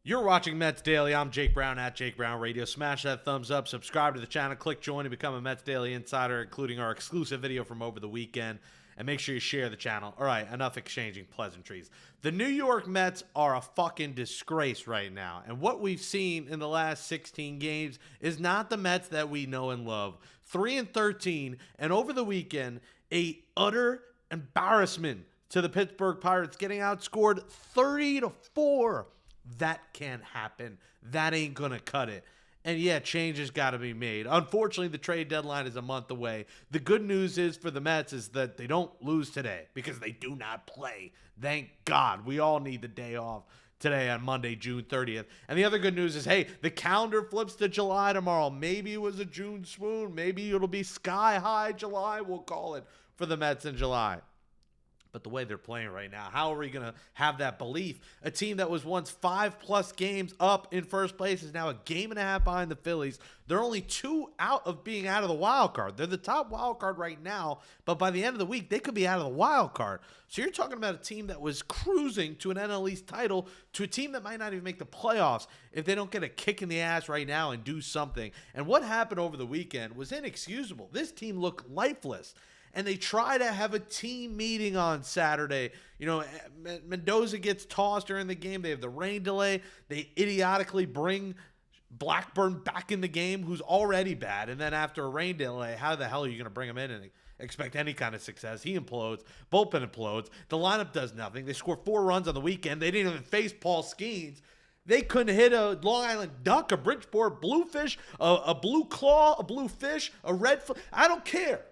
You're watching Mets Daily. I'm Jake Brown at Jake Brown Radio. Smash that thumbs up, subscribe to the channel, click join to become a Mets Daily Insider, including our exclusive video from over the weekend. And make sure you share the channel. All right, enough exchanging pleasantries. The New York Mets are a fucking disgrace right now. And what we've seen in the last 16 games is not the Mets that we know and love. 3-13, and over the weekend, a utter embarrassment to the Pittsburgh Pirates, getting outscored 30-4. That can't happen. That ain't going to cut it. And yeah, change has got to be made. Unfortunately, the trade deadline is a month away. The good news is for the Mets is that they don't lose today because they do not play. Thank God. We all need the day off today on Monday, June 30th. And the other good news is, hey, the calendar flips to July tomorrow. Maybe it was a June swoon. Maybe it'll be sky high July, we'll call it, for the Mets in July. But the way they're playing right now, how are we going to have that belief? A team that was once 5+ games up in first place is now a game and a half behind the Phillies. They're only 2 out of being out of the wild card. They're the top wild card right now, but by the end of the week, they could be out of the wild card. So you're talking about a team that was cruising to an NL East title to a team that might not even make the playoffs if they don't get a kick in the ass right now and do something. And what happened over the weekend was inexcusable. This team looked lifeless. And they try to have a team meeting on Saturday. You know, Mendoza gets tossed during the game. They have the rain delay. They idiotically bring Blackburn back in the game, who's already bad. And then after a rain delay, how the hell are you going to bring him in and expect any kind of success? He implodes. Bullpen implodes. The lineup does nothing. They score 4 runs on the weekend. They didn't even face Paul Skeens. They couldn't hit a Long Island duck, a Bridgeport bluefish, a blue claw, a blue fish, a red. I don't care.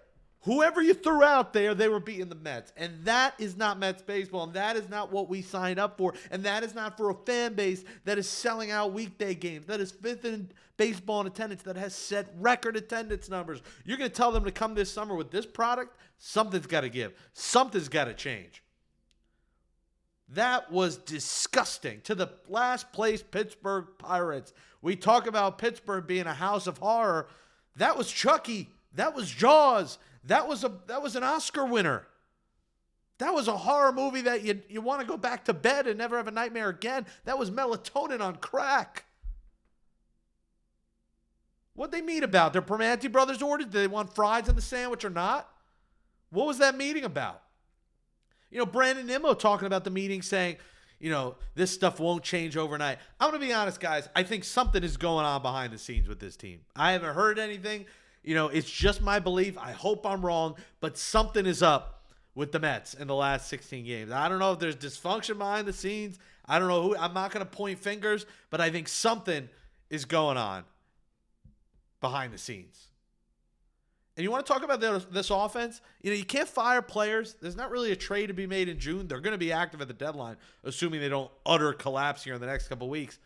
Whoever you threw out there, they were beating the Mets. And that is not Mets baseball. And that is not what we signed up for. And that is not for a fan base that is selling out weekday games, that is 5th in baseball in attendance, that has set record attendance numbers. You're going to tell them to come this summer with this product? Something's got to give. Something's got to change. That was disgusting. To the last place Pittsburgh Pirates. We talk about Pittsburgh being a house of horror. That was Chucky. That was Jaws. That was an Oscar winner. That was a horror movie that you want to go back to bed and never have a nightmare again. That was melatonin on crack. What'd they meet about? Their Primanti brothers ordered? Did they want fries in the sandwich or not? What was that meeting about? You know, Brandon Nimmo talking about the meeting saying, you know, this stuff won't change overnight. I'm going to be honest, guys. I think something is going on behind the scenes with this team. I haven't heard anything. You know, it's just my belief. I hope I'm wrong, but something is up with the Mets in the last 16 games. I don't know if there's dysfunction behind the scenes. I don't know who. I'm not going to point fingers, but I think something is going on behind the scenes. And you want to talk about this offense? You know, you can't fire players. There's not really a trade to be made in June. They're going to be active at the deadline, assuming they don't utter collapse here in the next couple of weeks.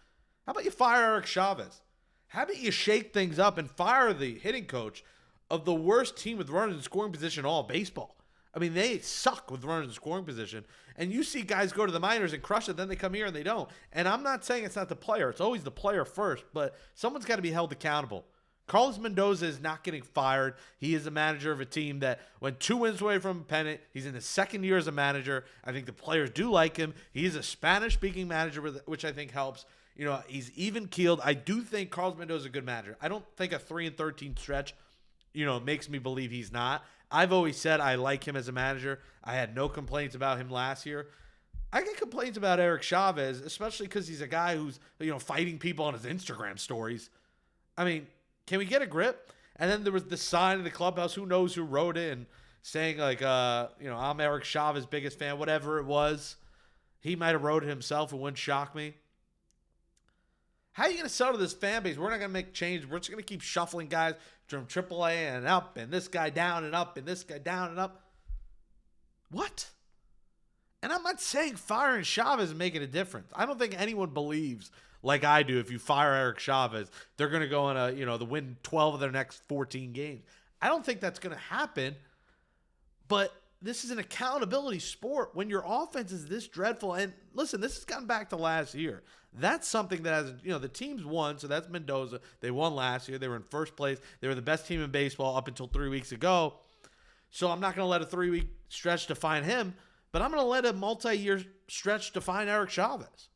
How about you fire Eric Chavez? How about you shake things up and fire the hitting coach of the worst team with runners in scoring position in all of baseball? I mean, they suck with runners in scoring position. And you see guys go to the minors and crush it, then they come here and they don't. And I'm not saying it's not the player. It's always the player first, but someone's got to be held accountable. Carlos Mendoza is not getting fired. He is a manager of a team that went 2 wins away from a pennant. He's in his 2nd year as a manager. I think the players do like him. He's a Spanish-speaking manager, which I think helps. You know, he's even-keeled. I do think Carlos Mendoza is a good manager. I don't think a 3-13 stretch, you know, makes me believe he's not. I've always said I like him as a manager. I had no complaints about him last year. I get complaints about Eric Chavez, especially because he's a guy who's, you know, fighting people on his Instagram stories. I mean, can we get a grip? And then there was the sign in the clubhouse. Who knows who wrote it and saying, like, you know, I'm Eric Chavez's biggest fan, whatever it was. He might have wrote it himself. It wouldn't shock me. How are you going to sell to this fan base? We're not going to make changes. We're just going to keep shuffling guys from AAA and up, and this guy down and up, and this guy down and up. What? And I'm not saying firing Chavez is making a difference. I don't think anyone believes, like I do, if you fire Eric Chavez, they're going to go on a, you know, to win 12 of their next 14 games. I don't think that's going to happen, but this is an accountability sport when your offense is this dreadful. And listen, this has gotten back to last year. That's something that has, you know, the teams won. So that's Mendoza. They won last year. They were in first place. They were the best team in baseball up until 3 weeks ago. So I'm not going to let a 3-week stretch define him, but I'm going to let a multi-year stretch define Eric Chavez.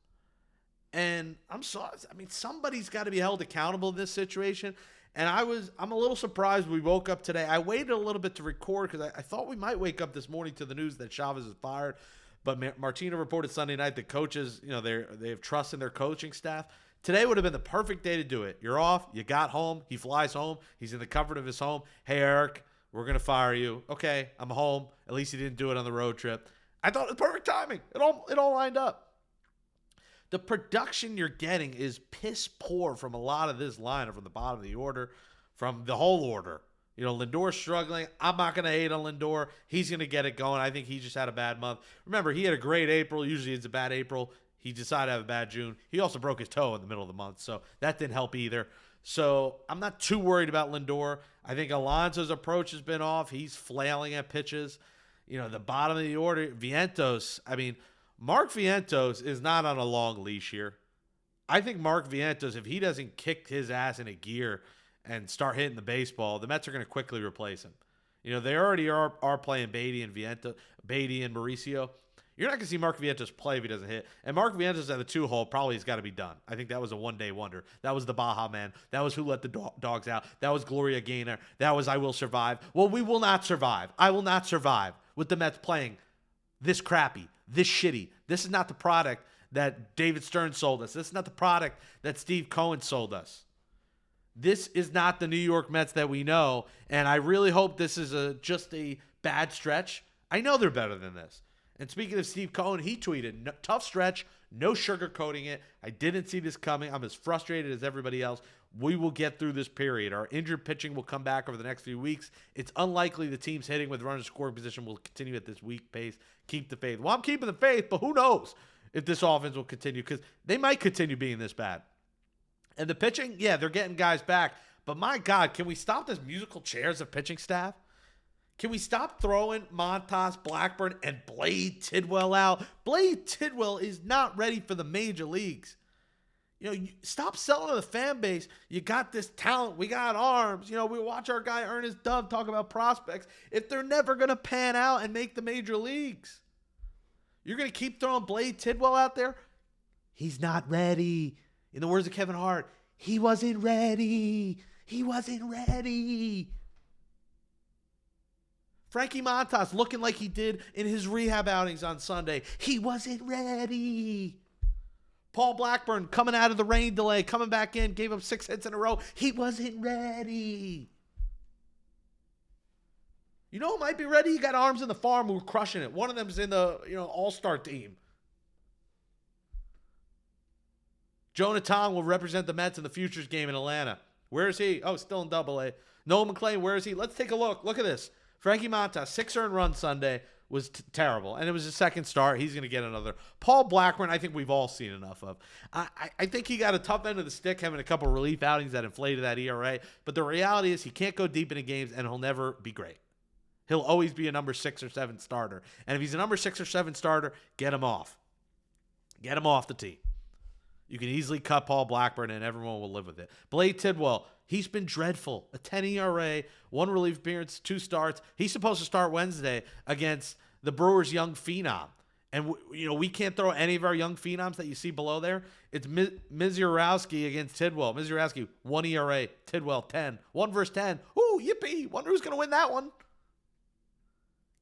And I'm sorry. I mean, somebody's got to be held accountable in this situation. And I'm a little surprised we woke up today. I waited a little bit to record because I thought we might wake up this morning to the news that Chavez is fired. But Martino reported Sunday night that coaches, they have trust in their coaching staff. Today would have been the perfect day to do it. You're off. You got home. He flies home. He's in the comfort of his home. Hey, Eric, we're going to fire you. Okay, I'm home. At least he didn't do it on the road trip. I thought it was perfect timing. It all lined up. The production you're getting is piss poor from a lot of this lineup, from the bottom of the order, from the whole order. Lindor's struggling. I'm not going to hate on Lindor. He's going to get it going. I think he just had a bad month. Remember, he had a great April. Usually it's a bad April. He decided to have a bad June. He also broke his toe in the middle of the month, so that didn't help either. So I'm not too worried about Lindor. I think Alonso's approach has been off. He's flailing at pitches. The bottom of the order, Vientos. I mean, Mark Vientos is not on a long leash here. I think Mark Vientos, if he doesn't kick his ass in a gear and start hitting the baseball, the Mets are going to quickly replace him. They already are playing Beatty and Mauricio. You're not going to see Mark Vientos play if he doesn't hit. And Mark Vientos at the 2-hole probably has got to be done. I think that was a one-day wonder. That was the Baja Man. That was Who Let the Dogs Out. That was Gloria Gaynor. That was I Will Survive. Well, we will not survive. I will not survive with the Mets playing this crappy, this shitty. This is not the product that David Stern sold us. This is not the product that Steve Cohen sold us. This is not the New York Mets that we know, and I really hope this is just a bad stretch. I know they're better than this. And speaking of Steve Cohen, he tweeted, tough stretch, no sugarcoating it. I didn't see this coming. I'm as frustrated as everybody else. We will get through this period. Our injured pitching will come back over the next few weeks. It's unlikely the teams hitting with runners scoring position will continue at this weak pace. Keep the faith. Well, I'm keeping the faith, but who knows if this offense will continue, because they might continue being this bad. And the pitching, yeah, they're getting guys back. But my God, can we stop this musical chairs of pitching staff? Can we stop throwing Montas, Blackburn, and Blade Tidwell out? Blade Tidwell is not ready for the major leagues. Stop selling to the fan base. You got this talent. We got arms. We watch our guy Ernest Dove talk about prospects. If they're never going to pan out and make the major leagues, you're going to keep throwing Blade Tidwell out there? He's not ready. In the words of Kevin Hart, he wasn't ready. He wasn't ready. Frankie Montas looking like he did in his rehab outings on Sunday. He wasn't ready. Paul Blackburn coming out of the rain delay, coming back in, gave up 6 hits in a row. He wasn't ready. You know who might be ready? You got arms in the farm who are crushing it. One of them's in the all-star team. Jonah Tong will represent the Mets in the Futures game in Atlanta. Where is he? Oh, still in Double-A. Noah McLean, where is he? Let's take a look. Look at this. Frankie Montas, 6 earned runs Sunday, was terrible. And it was his second start. He's going to get another. Paul Blackburn, I think we've all seen enough of. I think he got a tough end of the stick having a couple relief outings that inflated that ERA. But the reality is he can't go deep into games, and he'll never be great. He'll always be a number 6 or 7 starter. And if he's a number 6 or 7 starter, get him off. Get him off the team. You can easily cut Paul Blackburn, and everyone will live with it. Blade Tidwell, he's been dreadful. A 10 ERA, 1 relief appearance, 2 starts. He's supposed to start Wednesday against the Brewers' young phenom. And, we can't throw any of our young phenoms that you see below there. It's Mizurowski against Tidwell. Mizurowski, 1 ERA, Tidwell, 10. 1 versus 10. Ooh, yippee. Wonder who's going to win that one.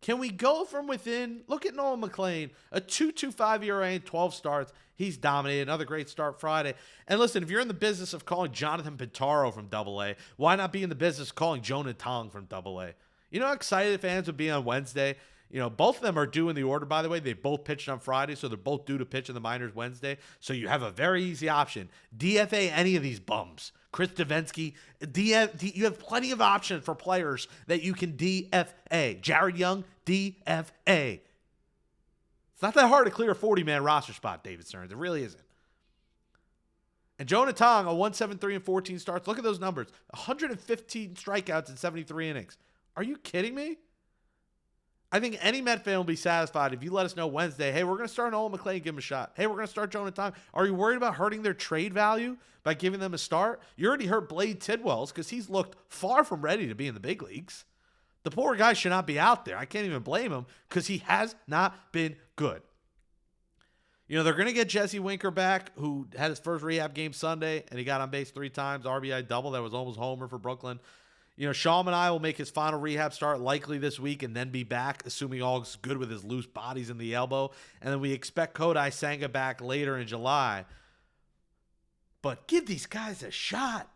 Can we go from within? Look at Noah McLean, a 2.25 ERA and 12 starts. He's dominated. Another great start Friday. And listen, if you're in the business of calling Jonathan Pintaro from Double-A, why not be in the business of calling Jonah Tong from Double-A? You know how excited fans would be on Wednesday? Both of them are due in the order, by the way. They both pitched on Friday, so they're both due to pitch in the minors Wednesday. So you have a very easy option. DFA any of these bums. Chris Davinsky. You have plenty of options for players that you can DFA. Jared Young, DFA. It's not that hard to clear a 40-man roster spot, David Stearns. It really isn't. And Jonah Tong, a 1.73 and 14 starts. Look at those numbers. 115 strikeouts in 73 innings. Are you kidding me? I think any Met fan will be satisfied if you let us know Wednesday, hey, we're going to start Noah McLean, give him a shot. Hey, we're going to start Jonah Tong. Are you worried about hurting their trade value by giving them a start? You already hurt Blade Tidwell's because he's looked far from ready to be in the big leagues. The poor guy should not be out there. I can't even blame him because he has not been good. They're going to get Jesse Winker back, who had his first rehab game Sunday, and he got on base 3 times, RBI double. That was almost homer for Brooklyn. Sean and I will make his final rehab start likely this week and then be back, assuming all's good with his loose bodies in the elbow. And then we expect Kodai Senga back later in July. But give these guys a shot.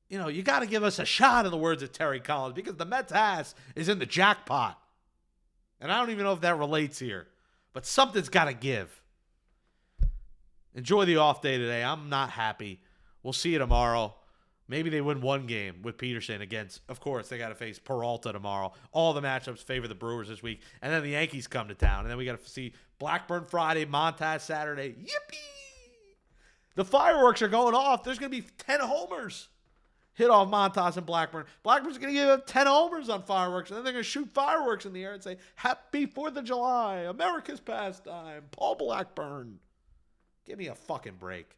You got to give us a shot, in the words of Terry Collins, because the Mets' ass is in the jackpot. And I don't even know if that relates here. But something's got to give. Enjoy the off day today. I'm not happy. We'll see you tomorrow. Maybe they win one game with Peterson against, of course, they got to face Peralta tomorrow. All the matchups favor the Brewers this week. And then the Yankees come to town. And then we got to see Blackburn Friday, Montage Saturday. Yippee! The fireworks are going off. There's going to be 10 homers hit off Montas and Blackburn. Blackburn's going to give up 10 homers on fireworks. And then they're going to shoot fireworks in the air and say, Happy 4th of July, America's pastime, Paul Blackburn. Give me a fucking break.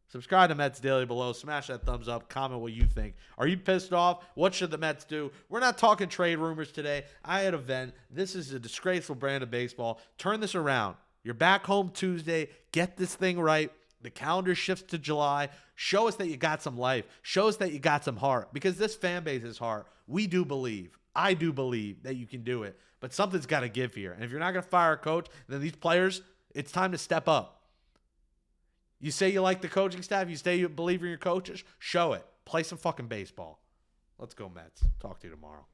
Subscribe to Mets Daily below. Smash that thumbs up. Comment what you think. Are you pissed off? What should the Mets do? We're not talking trade rumors today. I had a vent. This is a disgraceful brand of baseball. Turn this around. You're back home Tuesday. Get this thing right. The calendar shifts to July. Show us that you got some life. Show us that you got some heart. Because this fan base is heart. We do believe. I do believe that you can do it. But something's got to give here. And if you're not going to fire a coach, then these players, it's time to step up. You say you like the coaching staff. You say you believe in your coaches. Show it. Play some fucking baseball. Let's go, Mets. Talk to you tomorrow.